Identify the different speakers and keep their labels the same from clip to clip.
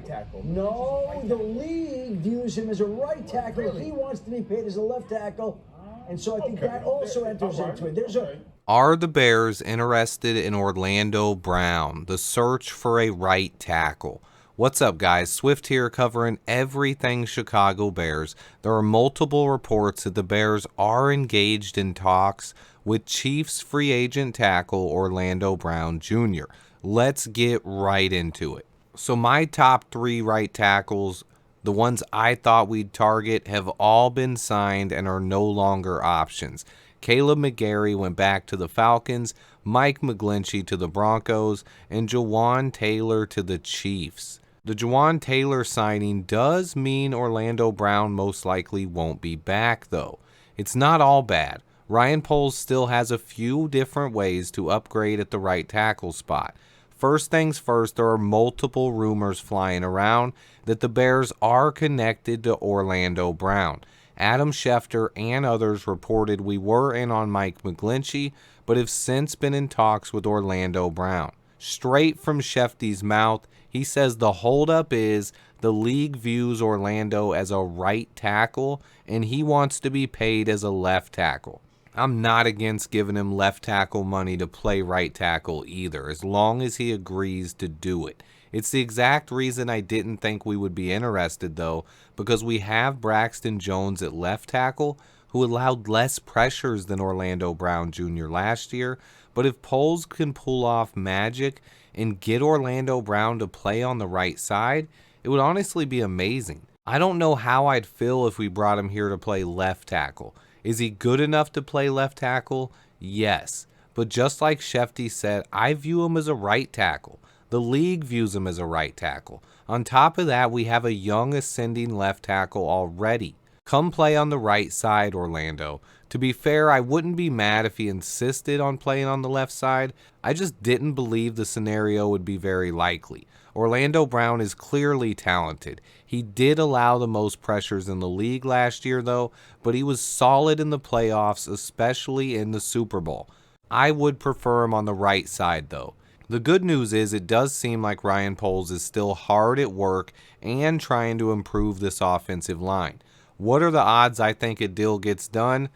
Speaker 1: right tackle.
Speaker 2: No, the league views him as a right tackle.
Speaker 1: Really?
Speaker 2: He wants to be paid as a left tackle. And so I think that also enters into it. There's a
Speaker 3: Are the Bears interested in Orlando Brown, the search for a right tackle? What's up, guys? Swift here covering everything Chicago Bears. There are multiple reports that the Bears are engaged in talks with Chiefs free agent tackle Orlando Brown Jr. Let's get right into it. So my top 3 right tackles, the ones I thought we'd target, have all been signed and are no longer options. Kaleb McGary went back to the Falcons, Mike McGlinchey to the Broncos, and Jawaan Taylor to the Chiefs. The Jawaan Taylor signing does mean Orlando Brown most likely won't be back, though. It's not all bad. Ryan Poles still has a few different ways to upgrade at the right tackle spot. First things first, there are multiple rumors flying around that the Bears are connected to Orlando Brown. Adam Schefter and others reported we were in on Mike McGlinchey, but have since been in talks with Orlando Brown. Straight from Schefty's mouth, he says the holdup is the league views Orlando as a right tackle, and he wants to be paid as a left tackle. I'm not against giving him left tackle money to play right tackle either, as long as he agrees to do it. It's the exact reason I didn't think we would be interested, though, because we have Braxton Jones at left tackle, who allowed less pressures than Orlando Brown Jr. last year. But if Poles can pull off magic and get Orlando Brown to play on the right side, it would honestly be amazing. I don't know how I'd feel if we brought him here to play left tackle. Is he good enough to play left tackle? Yes. But just like Schefty said, I view him as a right tackle. The league views him as a right tackle. On top of that, we have a young ascending left tackle already. Come play on the right side, Orlando. To be fair, I wouldn't be mad if he insisted on playing on the left side. I just didn't believe the scenario would be very likely. Orlando Brown is clearly talented. He did allow the most pressures in the league last year, though, but he was solid in the playoffs, especially in the Super Bowl. I would prefer him on the right side, though. The good news is it does seem like Ryan Poles is still hard at work and trying to improve this offensive line. What are the odds I think a deal gets done?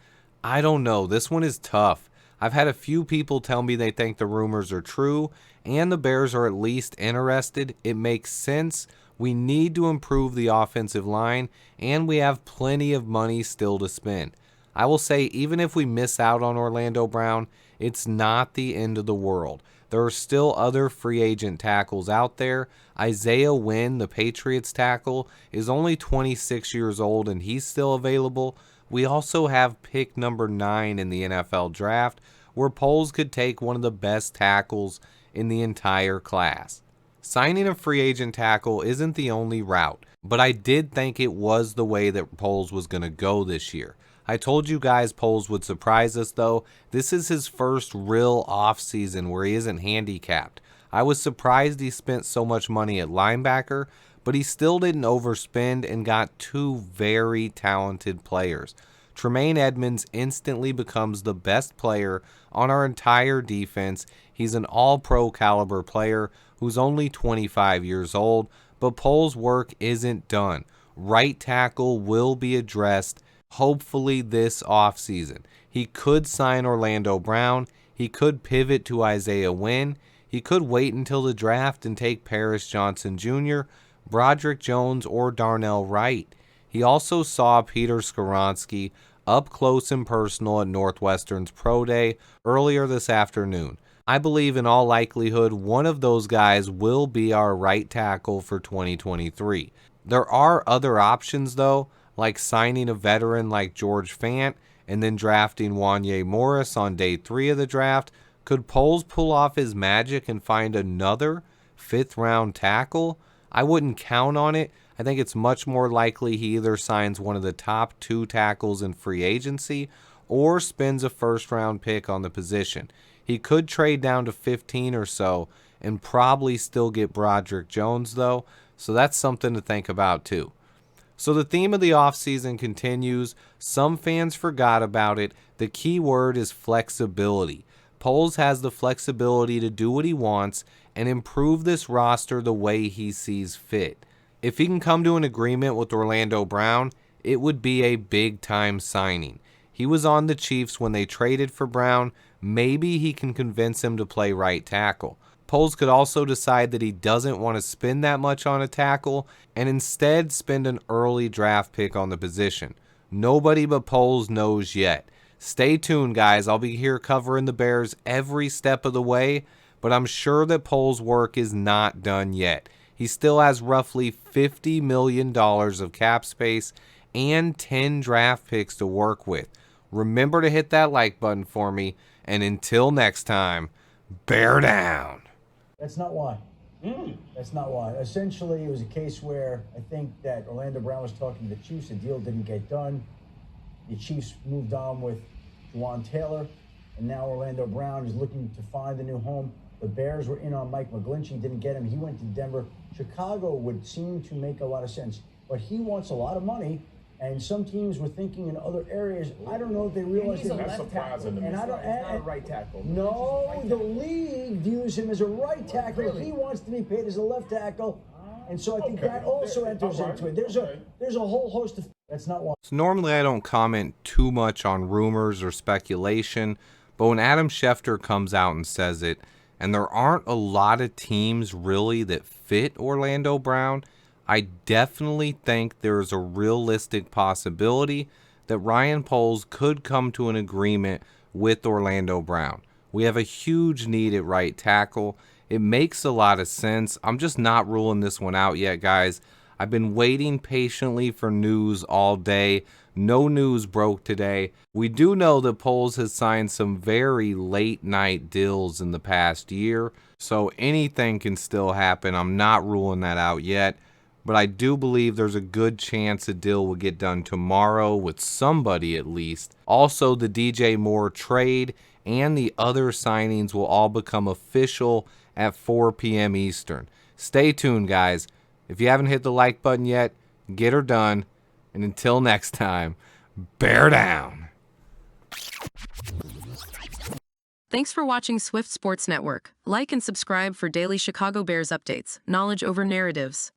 Speaker 3: I don't know. This one is tough. I've had a few people tell me they think the rumors are true and the Bears are at least interested. It makes sense. We need to improve the offensive line and we have plenty of money still to spend. I will say, even if we miss out on Orlando Brown, it's not the end of the world. There are still other free agent tackles out there. Isaiah Wynn, the Patriots tackle, is only 26 years old and he's still available. We also have pick number 9 in the NFL draft, where Poles could take one of the best tackles in the entire class. Signing a free agent tackle isn't the only route, but I did think it was the way that Poles was going to go this year. I told you guys Poles would surprise us, though. This is his first real offseason where he isn't handicapped. I was surprised he spent so much money at linebacker, but he still didn't overspend and got 2 very talented players. Tremaine Edmunds instantly becomes the best player on our entire defense. He's an all-pro caliber player who's only 25 years old, but Poles' work isn't done. Right tackle will be addressed hopefully this offseason. He could sign Orlando Brown. He could pivot to Isaiah Wynn. He could wait until the draft and take Paris Johnson Jr., Broderick Jones, or Darnell Wright. He also saw Peter Skoronski up close and personal at Northwestern's Pro Day earlier this afternoon. I believe in all likelihood one of those guys will be our right tackle for 2023. There are other options, though, like signing a veteran like George Fant and then drafting Wanya Morris on day 3 of the draft. Could Poles pull off his magic and find another 5th-round tackle? I wouldn't count on it. I think it's much more likely he either signs one of the top 2 tackles in free agency or spends a first-round pick on the position. He could trade down to 15 or so and probably still get Broderick Jones, though, so that's something to think about too. So the theme of the offseason continues. Some fans forgot about it. The key word is flexibility. Poles has the flexibility to do what he wants and improve this roster the way he sees fit. If he can come to an agreement with Orlando Brown, it would be a big-time signing. He was on the Chiefs when they traded for Brown. Maybe he can convince him to play right tackle. Poles could also decide that he doesn't want to spend that much on a tackle and instead spend an early draft pick on the position. Nobody but Poles knows yet. Stay tuned, guys. I'll be here covering the Bears every step of the way, but I'm sure that Poles' work is not done yet. He still has roughly $50 million of cap space and 10 draft picks to work with. Remember to hit that like button for me, and until next time, bear down.
Speaker 2: That's not why. That's not why. Essentially, it was a case where I think that Orlando Brown was talking to the Chiefs. The deal didn't get done. The Chiefs moved on with Juwan Taylor, and now Orlando Brown is looking to find a new home. The Bears were in on Mike McGlinchey, didn't get him. He went to Denver. Chicago would seem to make a lot of sense, but he wants a lot of money, and some teams were thinking in other areas. I don't know if they realize
Speaker 1: He's a
Speaker 2: that.
Speaker 1: left tackle.
Speaker 2: And I don't.
Speaker 1: He's not a right tackle.
Speaker 2: No, the league views him as a right tackle.
Speaker 1: Really?
Speaker 2: He wants to be paid as a left tackle, and so I think
Speaker 1: Okay.
Speaker 2: that also enters into it. There's a whole host of. That's not why.
Speaker 3: So normally I don't comment too much on rumors or speculation, but when Adam Schefter comes out and says it, and there aren't a lot of teams really that fit Orlando Brown, I definitely think there is a realistic possibility that Ryan Poles could come to an agreement with Orlando Brown. We have a huge need at right tackle. It makes a lot of sense. I'm just not ruling this one out yet, guys. I've been waiting patiently for news all day. No news broke today. We do know that Poles has signed some very late night deals in the past year, so anything can still happen. I'm not ruling that out yet, but I do believe there's a good chance a deal will get done tomorrow with somebody at least. Also, the DJ Moore trade and the other signings will all become official at 4 p.m. Eastern. Stay tuned, guys. If you haven't hit the like button yet, get her done. And until next time, bear down.
Speaker 4: Thanks for watching Swift Sports Network. Like and subscribe for daily Chicago Bears updates, knowledge over narratives.